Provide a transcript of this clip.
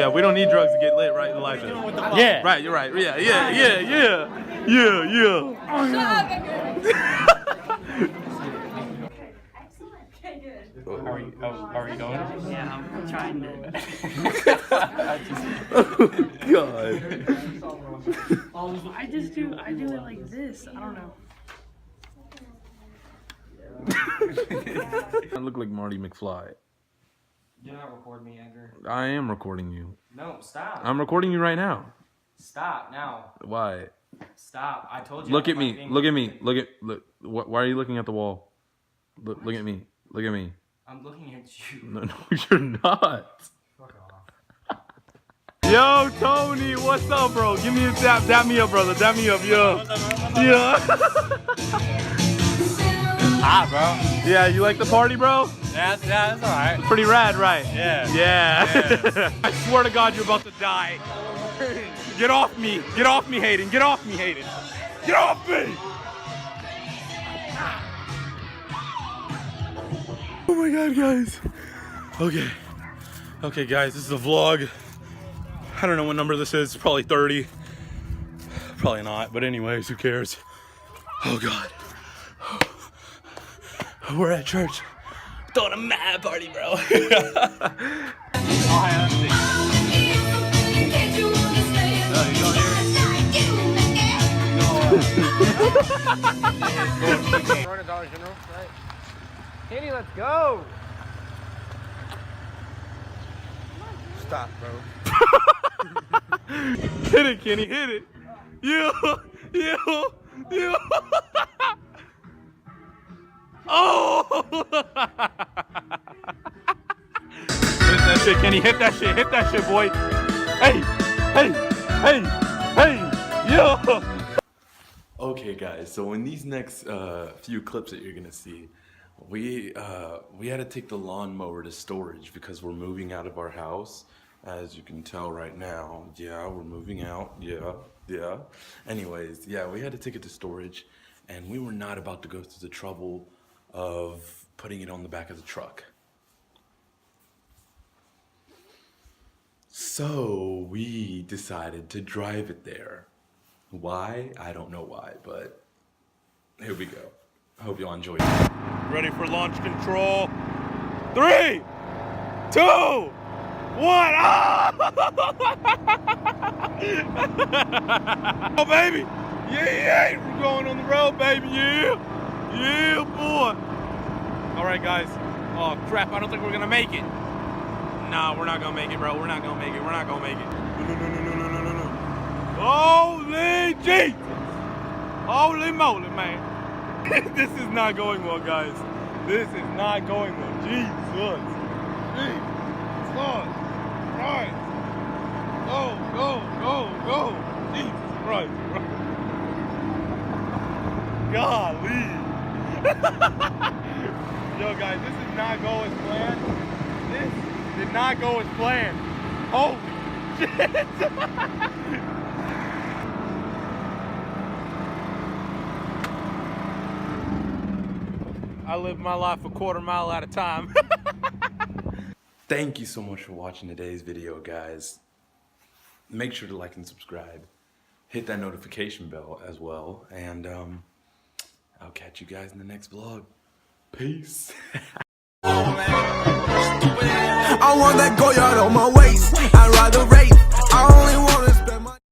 Yeah, we don't need drugs to get lit, right, Elijah? Yeah. Right, you're right. Yeah. Are we going? Yeah, I'm trying to. Oh, God. I do it like this. I don't know. I look like Marty McFly. You're not recording me, Edgar. I am recording you. No, stop. I'm recording you right now. Stop now. Why? Stop. I told you. Look at me. Look at me. Look. Why are you looking at the wall? Look at me. Look at me. I'm looking at you. No, you're not. Fuck off. Yo, Tony, what's up, bro? Give me a dap. Dap me up, brother. Dap me up, yo. Yeah. Hot, bro. Yeah, you like the party, bro? Yeah, that's all right. Pretty rad, right? Yeah. Yeah. I swear to God, you're about to die. Get off me. Get off me, Hayden. Get off me, Hayden. Get off me! Oh my God, guys. Okay. Okay, guys, this is a vlog. I don't know what number this is. Probably 30. Probably not, but anyways, who cares? Oh God. We're at church. Throwing a mad party, bro. Kenny, let's go. Stop, bro. Hit it, Kenny, hit it. You. Oh! Hit that shit, Kenny. Hit that shit, boy. Hey, yo. Okay, guys. So in these next few clips that you're gonna see, we had to take the lawnmower to storage because we're moving out of our house. As you can tell right now, yeah, we're moving out. Yeah. Anyways, yeah, we had to take it to storage, and we were not about to go through the trouble of putting it on the back of the truck. So we decided to drive it there. Why? I don't know why, but here we go. I hope y'all enjoy it. Ready for launch control. 3, 2, 1. Ah! Oh, baby. Yeah, we're going on the road, baby. Yeah, boy. All right, guys. Oh, crap. I don't think we're going to make it. Nah, we're not going to make it, bro. We're not going to make it. No. Holy Jesus. Holy moly, man. This is not going well, guys. This is not going well. Jesus. Christ. Go. Jesus Christ. Golly. Yo, guys, this did not go as planned. This did not go as planned. Holy shit. I live my life a quarter mile at a time. Thank you so much for watching today's video, guys. Make sure to like and subscribe. Hit that notification bell as well. And I'll catch you guys in the next vlog. Peace. I want that Goyard on my waist. I'd rather rape. I only want